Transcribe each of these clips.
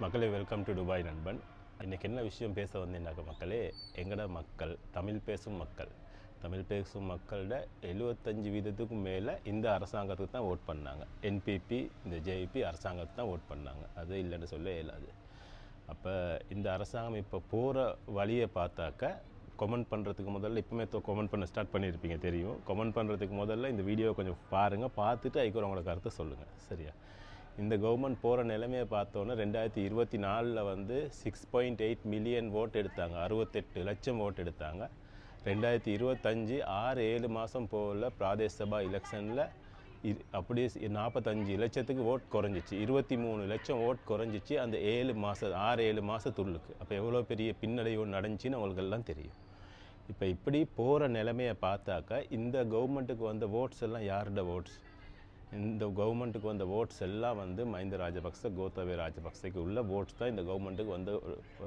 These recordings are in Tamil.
மக்களே வெல்கம் டு துபாய் நண்பன். இன்றைக்கி என்ன விஷயம் பேச வந்தேன்னாக்க மக்களே, எங்கட மக்கள் தமிழ் பேசும் மக்களோட 75% மேலே இந்த அரசாங்கத்துக்கு தான் ஓட் பண்ணாங்க. என்பிபி இந்த ஜேபி அரசாங்கத்துக்கு தான் ஓட் பண்ணாங்க. அது இல்லைன்னு சொல்ல இயலாது. அப்போ இந்த அரசாங்கம் இப்போ போகிற வழியை பார்த்தாக்க கமெண்ட் பண்ணுறதுக்கு முதல்ல இப்போமே கமெண்ட் பண்ண ஸ்டார்ட் பண்ணியிருப்பீங்க தெரியும். கமெண்ட் பண்ணுறதுக்கு முதல்ல இந்த வீடியோவை கொஞ்சம் பாருங்கள், பார்த்துட்டு அதுக்கு உங்களோட கருத்தை சொல்லுங்கள். சரியா? இந்த கவர்மெண்ட் போகிற நிலைமையை பார்த்தோன்னே 2024 வந்து 6.8 மில்லியன் ஓட் எடுத்தாங்க, 68 லட்சம் ஓட் எடுத்தாங்க. 2025 6-7 மாதம் போகல பிராதேச சபா எலெக்ஷனில் அப்படியே 45 லட்சத்துக்கு ஓட் குறைஞ்சிச்சு, 23 லட்சம் ஓட் குறைஞ்சிச்சு அந்த 6-7 மாதத்துள்ளுக்கு. அப்போ எவ்வளோ பெரிய பின்னடைவு நடந்துச்சின்னு அவங்களுக்கெல்லாம் தெரியும். இப்போ இப்படி போகிற நிலைமையை பார்த்தாக்க இந்த கவர்மெண்ட்டுக்கு வந்த ஓட்ஸ் எல்லாம் யாரோட ஓட்ஸ்? இந்த கவர்மெண்ட்டுக்கு வந்த ஓட்ஸ் எல்லாம் வந்து மஹிந்த ராஜபக்ச, கோத்தபய ராஜபக்சக்கு உள்ள ஓட்ஸ் தான் இந்த கவர்மெண்ட்டுக்கு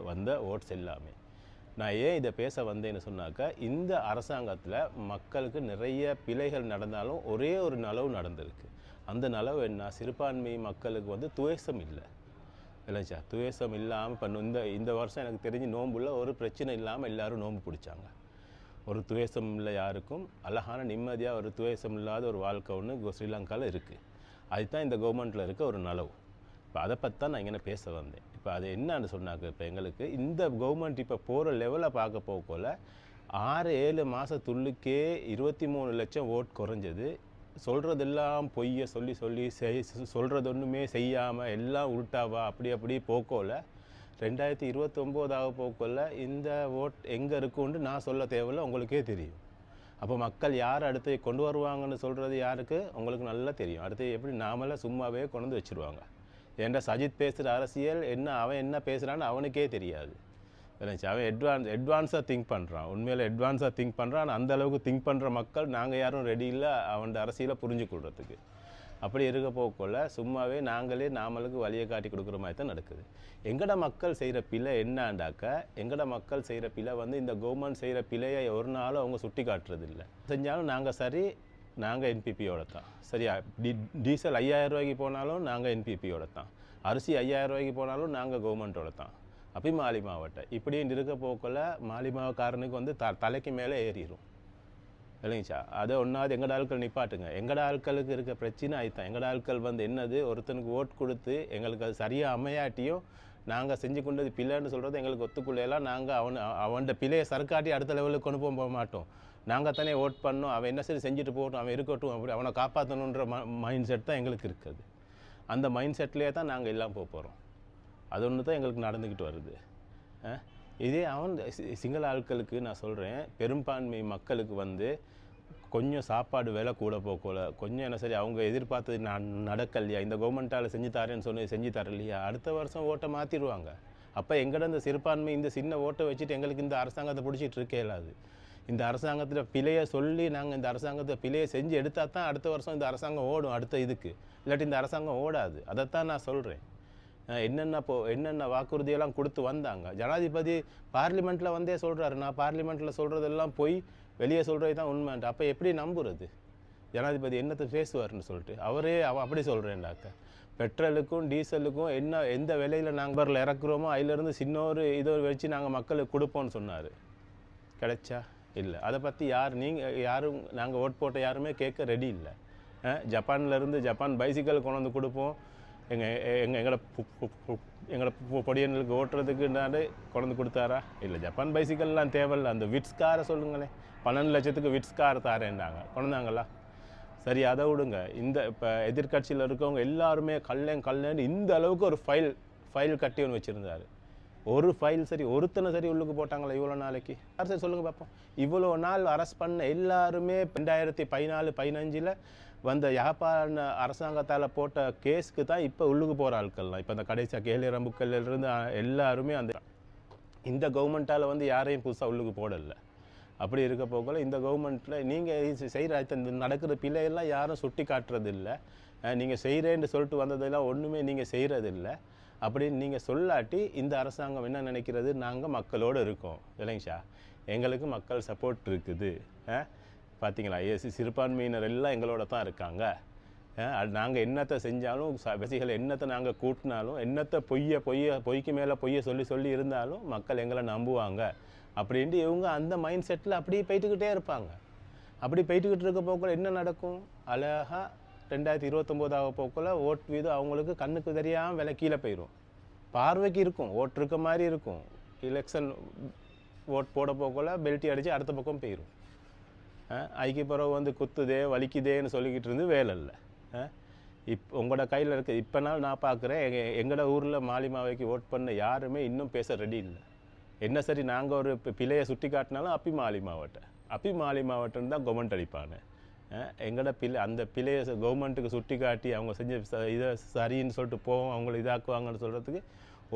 வந்த ஓட்ஸ் எல்லாமே. நான் ஏன் இதை பேச வந்தேன்னு சொன்னாக்கா, இந்த அரசாங்கத்தில் மக்களுக்கு நிறைய பிழைகள் நடந்தாலும் ஒரே ஒரு நலவு நடந்திருக்கு. அந்த நலவு என்ன? சிறுபான்மை மக்களுக்கு வந்து துவேஷம் இல்லை இல்லைச்சா? துவேஷம் இல்லாமல் இப்போ இந்த வருஷம் எனக்கு தெரிஞ்சு நோம்புல ஒரு பிரச்சனை இல்லாமல் எல்லோரும் நோம்பு பிடிச்சாங்க. ஒரு துவேஷம் இல்லை யாருக்கும். அழகான நிம்மதியாக ஒரு துவேஷம் இல்லாத ஒரு வாழ்க்கை ஒன்று ஸ்ரீலங்காவில் இருக்குது. அதுதான் இந்த கவர்மெண்ட்டில் இருக்க ஒரு நலவு. இப்போ அதை பற்றி தான் நான் இங்கே பேச வந்தேன். இப்போ அது என்னன்னு சொன்னாக்க, இப்போ எங்களுக்கு இந்த கவர்மெண்ட் இப்போ போகிற லெவலை பார்க்க போகல 6-7 மாதத்துள்ளுக்கே 23 லட்சம் ஓட் குறைஞ்சது. சொல்கிறதெல்லாம் பொய்யை சொல்லி சொல்கிறது ஒன்றுமே செய்யாமல் எல்லாம் உள்டாவா அப்படி போக்கோல 2029 போக்கோல இந்த ஓட் எங்கே இருக்குன்னு நான் சொல்ல தேவையில்லை, உங்களுக்கே தெரியும். அப்போ மக்கள் யார் அடுத்து கொண்டு வருவாங்கன்னு சொல்கிறது யாருக்கு? உங்களுக்கு நல்லா தெரியும். அடுத்து எப்படி நாமளே சும்மாவே கொண்டு வந்து வச்சுருவாங்க. ஏன்டா சஜித் பேசுகிற அரசியல் என்ன, அவன் என்ன பேசுகிறான்னு அவனுக்கே தெரியாது. அவன் அட்வான்ஸாக திங்க் பண்ணுறான். உண்மையில் அட்வான்ஸாக திங்க் பண்ணுறான். அந்த அளவுக்கு திங்க் பண்ணுற மக்கள் நாங்கள் யாரும் ரெடி இல்லை அவன் அரசியலை புரிஞ்சு கொள்றதுக்கு. அப்படி இருக்க போக்குள்ள சும்மாவே நாமளுக்கு வழியை காட்டி கொடுக்குற மாதிரி தான் நடக்குது. எங்கட மக்கள் செய்கிற பிழை என்னாண்டாக்க, எங்கட மக்கள் செய்கிற பிழை வந்து இந்த கவர்மெண்ட் செய்கிற பிழையை ஒரு நாளும் அவங்க சுட்டி காட்டுறது இல்லை. செஞ்சாலும் நாங்கள் என்பிபியோட தான். சரியா? டீசல் 5000 ரூபாய்க்கு போனாலும் நாங்கள் என்பிபியோட தான். அரிசி 5000 ரூபாய்க்கு போனாலும் நாங்கள் கவர்மெண்ட்டோட தான். அப்படி மாலி மாவட்டம் இப்படின்னு இருக்க போக்கில் மாலி மாவக்காரனுக்கு வந்து தலைக்கு மேலே ஏறிடும் இல்லைங்கச்சா? அதை ஒன்றாவது எங்கட ஆட்கள் நிப்பாட்டுங்க. எங்கட ஆட்களுக்கு இருக்க பிரச்சனை ஆயித்தான். எங்கட ஆட்கள் வந்து என்னது, ஒருத்தனுக்கு ஓட் கொடுத்து எங்களுக்கு அது சரியாக அமையாட்டியும் நாங்கள் செஞ்சு கொண்டது பிள்ளைன்னு சொல்கிறது எங்களுக்கு ஒத்துக்குள்ளையெல்லாம் நாங்கள் அவன்கிட்ட பிள்ளையை சர்க்காட்டி அடுத்த லெவலுக்கு கொண்டு போக மாட்டோம். நாங்கள் தானே ஓட் பண்ணோம், அவன் என்ன சரி செஞ்சுட்டு போகட்டும், அவன் இருக்கட்டும், அப்படி அவனை காப்பாற்றணுன்ற மைண்ட் செட் தான் எங்களுக்கு இருக்குது. அந்த மைண்ட் செட்லேயே தான் நாங்கள் எல்லாம் போகிறோம். அது ஒன்று தான் எங்களுக்கு நடந்துக்கிட்டு வருது. இதே அவன் சிங்கள ஆட்களுக்கு நான் சொல்கிறேன், பெரும்பான்மை மக்களுக்கு வந்து கொஞ்சம் சாப்பாடு விலை கூட போகல, கொஞ்சம் என்ன சரி அவங்க எதிர்பார்த்தது நடக்கலையா, இந்த கவர்மெண்ட்டால் செஞ்சு தரேன்னு செஞ்சு தரலையா, அடுத்த வருஷம் ஓட்டை மாற்றிடுவாங்க. அப்போ எங்கட இந்த சிறுபான்மை இந்த சின்ன ஓட்டை வச்சுட்டு எங்களுக்கு இந்த அரசாங்கத்தை பிடிச்சிட்டு இருக்கே இல்லாது. இந்த அரசாங்கத்தில் பிழையை சொல்லி நாங்கள் இந்த அரசாங்கத்தை பிழையை செஞ்சு எடுத்தால் தான் அடுத்த வருஷம் இந்த அரசாங்கம் ஓடும் அடுத்த இதுக்கு. இல்லாட்டி இந்த அரசாங்கம் ஓடாது. அதைத்தான் நான் சொல்கிறேன். என்னென்ன வாக்குறுதியெல்லாம் கொடுத்து வந்தாங்க. ஜனாதிபதி பார்லிமெண்ட்டில் வந்தே சொல்கிறாரு, நான் பார்லிமெண்ட்டில் சொல்கிறதெல்லாம் போய் வெளியே சொல்கிறது தான் உண்மைன்ட்டு. அப்போ எப்படி நம்புறது? ஜனாதிபதி என்னத்தை பேசுவார்னு சொல்லிட்டு அவரே அப்படி சொல்கிறேன்டாக்க. பெட்ரோலுக்கும் டீசலுக்கும் எந்த விலையில் நாங்கள் இறக்குறோமோ அதிலேருந்து சின்ன ஒரு இதை வச்சு நாங்கள் மக்களுக்கு கொடுப்போம்னு சொன்னார். கிடைச்சா? இல்லை. அதை பற்றி யாரும் நாங்கள் ஓட் போட்ட யாருமே கேட்க ரெடி இல்லை. ஜப்பான் பைசிக்கல் கொண்டு வந்து கொடுப்போம், எங்களோட பொடியனுக்கு ஓட்டுறதுக்குன்னாலே கொண்டு கொடுத்தாரா? இல்லை. ஜப்பான் பைசிக்கல்லாம் தேவையில்லை. அந்த விட்ஸ் காரை சொல்லுங்களேன், 12 லட்சத்துக்கு விட்ஸ் கார் தாரேன்டாங்க, கொண்டாங்களா? சரி, அதை விடுங்க. இப்போ எதிர்கட்சியில் இருக்கவங்க எல்லாருமே கல்லேன்னு இந்த அளவுக்கு ஒரு ஃபைல் கட்டி ஒன்று வச்சுருந்தாரு. ஒரு ஃபைல் சரி ஒருத்தனை சரி உள்ளுக்கு போட்டாங்களா இவ்வளோ நாளைக்கு? யார் சரி சொல்லுங்கள் பார்ப்போம். இவ்வளோ நாள் அரெஸ்ட் பண்ண எல்லாருமே 2014-15 வந்த யாழ்ப்பாண அரசாங்கத்தால் போட்ட கேஸுக்கு தான் இப்போ உள்ளுக்கு போகிற ஆட்கள்லாம். இப்போ அந்த கடைசியாக கேலிரம்புக்கள்லேருந்து எல்லாருமே இந்த கவர்மெண்ட்டால் வந்து யாரையும் புதுசாக உள்ளுக்கு போடலை. அப்படி இருக்க போகல இந்த கவர்மெண்ட்டில் நீங்கள் செய்கிற இந்த நடக்கிற பிள்ளையெல்லாம் யாரும் சுட்டி காட்டுறது இல்லை. நீங்கள் செய்கிறேன்னு சொல்லிட்டு வந்ததெல்லாம் ஒன்றுமே நீங்கள் செய்கிறதில்லை. அப்படின்னு நீங்கள் சொல்லாட்டி இந்த அரசாங்கம் என்ன நினைக்கிறது, நாங்கள் மக்களோடு இருக்கோம் இல்லைங்கஷா, எங்களுக்கு மக்கள் சப்போர்ட் இருக்குது, பார்த்தீங்களா, சிறுபான்மையினர் எல்லாம் எங்களோட தான் இருக்காங்க, நாங்கள் என்னத்தை செஞ்சாலும் வசிகளை என்னத்தை நாங்கள் கூட்டினாலும் என்னத்தை பொய்க்கு மேலே பொய்யை சொல்லி சொல்லி இருந்தாலும் மக்கள் எங்களை நம்புவாங்க அப்படின்ட்டு இவங்க அந்த மைண்ட் செட்டில் அப்படியே போயிட்டுக்கிட்டே இருப்பாங்க. அப்படி போயிட்டுக்கிட்டு இருக்க போக்கில் என்ன நடக்கும்? அழகாக 2029 போக்கில் ஓட் வீதம் அவங்களுக்கு கண்ணுக்கு தெரியாமல் விலை கீழே போயிடும். பார்வைக்கு இருக்கும், ஓட் இருக்க மாதிரி இருக்கும். எலெக்ஷன் ஓட் போட போக்கில் பெல்ட்டி அடித்து அடுத்த பக்கம் போயிடும். ஐக்கிய பிறகு வந்து குத்துதே வலிக்குதேன்னு சொல்லிக்கிட்டு இருந்து வேலை இல்லை. உங்களோட கையில் இருக்குது. இப்போ நான் பார்க்குறேன், எங்களோட ஊரில் மாலிமாவைக்கு ஓட் பண்ண யாருமே இன்னும் பேச ரெடி இல்லை. என்ன சரி நாங்கள் ஒரு பிழையை சுட்டி காட்டினாலும் அப்பி மாலி மாவட்டம் தான் கவர்மெண்ட் அடிப்பாங்க. எங்களோட அந்த பிழையை கவர்மெண்ட்டுக்கு சுட்டி காட்டி அவங்க செஞ்ச இதை சரின்னு சொல்லிட்டு போவோம், அவங்கள இதாக்குவாங்கன்னு சொல்கிறதுக்கு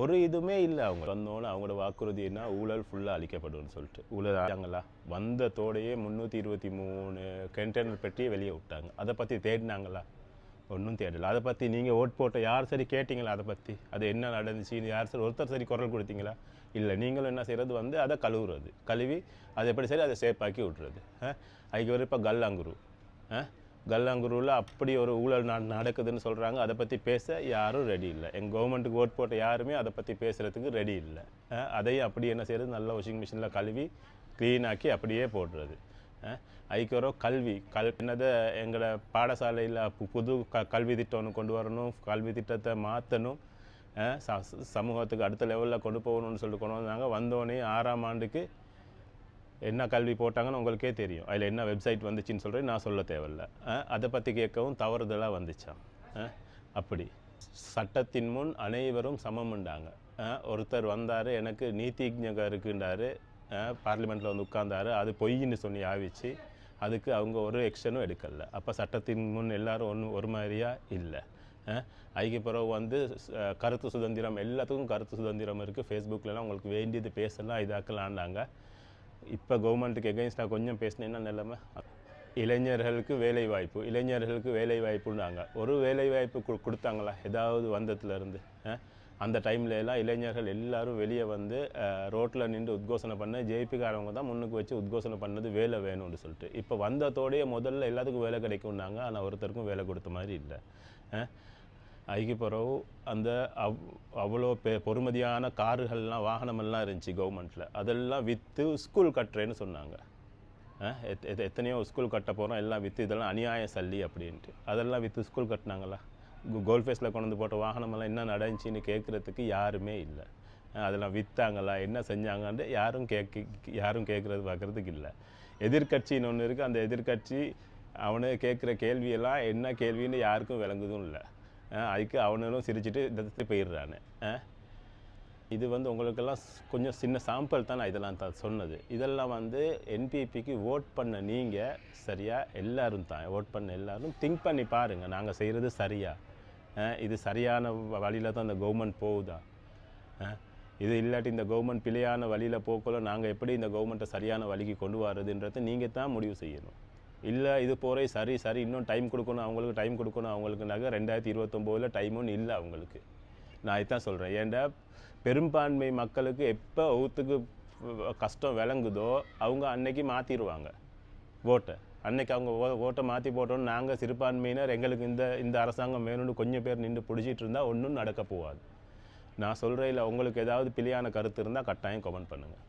ஒரு இதுவுமே இல்லை. அவங்க வந்தோன்னு அவங்களோட வாக்குறுதினா ஊழல் ஃபுல்லாக அளிக்கப்படும்னு சொல்லிட்டு ஊழல் ஆகிறாங்களா? வந்ததோடையே 323 கண்டெய்னர் பெட்டியை வெளியே விட்டாங்க. அதை பற்றி தேடினாங்களா? ஒன்றும் தேடலை. அதை பற்றி நீங்கள் ஓட் போட்ட யார் சரி கேட்டிங்களா? அதை பற்றி அது என்ன நடந்துச்சுன்னு யார் சரி ஒருத்தர் சரி குரல் கொடுத்தீங்களா? இல்லை. நீங்களும் என்ன செய்கிறது வந்து அதை கழுவி அதை எப்படி சரி அதை சேஃபாக்கி விட்றது. அதுக்கு ஒரு இப்போ கல்லாங்குருவில் அப்படி ஒரு ஊழல் நடக்குதுன்னு சொல்கிறாங்க. அதை பற்றி பேச யாரும் ரெடி இல்லை. எங்கள் கவர்மெண்ட்டுக்கு ஓட் போட்ட யாருமே அதை பற்றி பேசுகிறதுக்கு ரெடி இல்லை. அதையும் அப்படி என்ன செய்கிறது, நல்ல வாஷிங் மிஷினில் கழுவி க்ளீனாக்கி அப்படியே போடுறது. அதுக்கு ஒரு என்னதை எங்களோட பாடசாலையில் புது கல்வி திட்டம் ஒன்று கொண்டு வரணும், கல்வி திட்டத்தை மாற்றணும், சமூகத்துக்கு அடுத்த லெவலில் கொண்டு போகணும்னு சொல்லிட்டு கொண்டு வந்தாங்க. வந்தோடனே 6ஆம் ஆண்டுக்கு என்ன கல்வி போட்டாங்கன்னு உங்களுக்கே தெரியும். அதில் என்ன வெப்சைட் வந்துச்சுன்னு சொல்கிறேன், நான் சொல்ல தேவையில்லை. அதை பற்றி கேட்கவும் தவறுதலாக வந்துச்சான். அப்படி சட்டத்தின் முன் அனைவரும் சமம்ண்டாங்க. ஒருத்தர் வந்தார், எனக்கு நீதிஜக இருக்குன்றாரு, பார்லிமெண்ட்டில் வந்து உட்கார்ந்தாரு, அது பொய்ன்னு சொல்லி ஆவிச்சு அதுக்கு அவங்க ஒரு எக்ஷனும் எடுக்கலை. அப்போ சட்டத்தின் முன் எல்லாரும் ஒரு மாதிரியாக இல்லை. அதுக்கு பிறகு வந்து கருத்து சுதந்திரம், எல்லாத்துக்கும் கருத்து சுதந்திரம் இருக்குது. ஃபேஸ்புக்கிலலாம் உங்களுக்கு வேண்டியது பேசலாம், இதாக்கலான்னாங்க. இப்போ கவர்மெண்ட்டுக்கு எகெயின்ஸ்டாக கொஞ்சம் பேசினேன்னா நிலைமை. இளைஞர்களுக்கு வேலை வாய்ப்புன்னாங்க. ஒரு வேலை வாய்ப்பு கொடுத்தாங்களா ஏதாவது வந்ததுலேருந்து? அந்த டைமில் எல்லாம் இளைஞர்கள் எல்லோரும் வெளியே வந்து ரோட்டில் நின்று உத்கோஷனை பண்ண ஜேபிக்காரவங்க தான் முன்னுக்கு வச்சு உத்கோஷனை பண்ணது வேலை வேணும்னு சொல்லிட்டு. இப்போ வந்ததோடைய முதல்ல எல்லாத்துக்கும் வேலை கிடைக்கும்னாங்க. ஆனால் ஒருத்தருக்கும் வேலை கொடுத்த மாதிரி இல்லை. அதுக்கு பிறகு அந்த அவ்வளோ பொறுமதியான காருகள்லாம் வாகனமெல்லாம் இருந்துச்சு கவர்மெண்ட்டில். அதெல்லாம் விற்று ஸ்கூல் கட்டுறேன்னு சொன்னாங்க. எத்தனையோ ஸ்கூல் கட்ட போகிறோம், எல்லாம் விற்று இதெல்லாம் அநியாயம் சல்லி அப்படின்ட்டு அதெல்லாம் விற்று ஸ்கூல் கட்டினாங்களா? கோல்ஃபேஸில் கொண்டு வந்து போட்ட வாகனமெல்லாம் என்ன நடந்துச்சின்னு கேட்குறதுக்கு யாருமே இல்லை. அதெல்லாம் விற்றாங்களா, என்ன செஞ்சாங்கன்ட்டு யாரும் கேட்குறது பார்க்குறதுக்கு இல்லை. எதிர்கட்சின்னு ஒன்று இருக்குது. அந்த எதிர்கட்சி அவனு கேட்குற கேள்வியெல்லாம் என்ன கேள்வின்னு யாருக்கும் விளங்குதும் இல்லை. அதுக்கு அவனும் சிரிச்சுட்டு இந்த போயிடுறானு. இது வந்து உங்களுக்கெல்லாம் கொஞ்சம் சின்ன சாம்பிள் தான் நான் இதெல்லாம் சொன்னது. இதெல்லாம் வந்து என்பிபிக்கு ஓட் பண்ண நீங்கள் சரியாக எல்லோரும் தான் ஓட் பண்ண எல்லோரும் திங்க் பண்ணி பாருங்கள், நாங்கள் செய்கிறது சரியா, இது சரியான வழியில் தான் இந்த கவர்மெண்ட் போகுதா, இது இல்லாட்டி இந்த கவர்மெண்ட் பிழையான வழியில் போக்குள்ள நாங்கள் எப்படி இந்த கவர்மெண்ட்டை சரியான வழிக்கு கொண்டு வரதுன்றது நீங்கள் தான் முடிவு செய்யணும். இல்லை இது போகிறே சரி இன்னும் டைம் கொடுக்கணும், அவங்களுக்குனாக்க 2029 டைமுன்னு இல்லை அவங்களுக்கு. நான் இதுதான் சொல்கிறேன். ஏன்டா பெரும்பான்மை மக்களுக்கு எப்போ ஊற்றுக்கு கஷ்டம் விளங்குதோ அவங்க அன்னைக்கு மாற்றிடுவாங்க ஓட்டை. அன்னைக்கு அவங்க ஓட்டை மாற்றி போட்டோன்னு நாங்கள் சிறுபான்மையினர் எங்களுக்கு இந்த அரசாங்கம் வேணும்னு கொஞ்சம் பேர் நின்று பிடிச்சிட்டு இருந்தால் ஒன்றும் நடக்க போகாது. நான் சொல்கிறேன். இல்லை உங்களுக்கு ஏதாவது பிழையான கருத்து இருந்தால் கட்டாயம் கமெண்ட் பண்ணுங்கள்.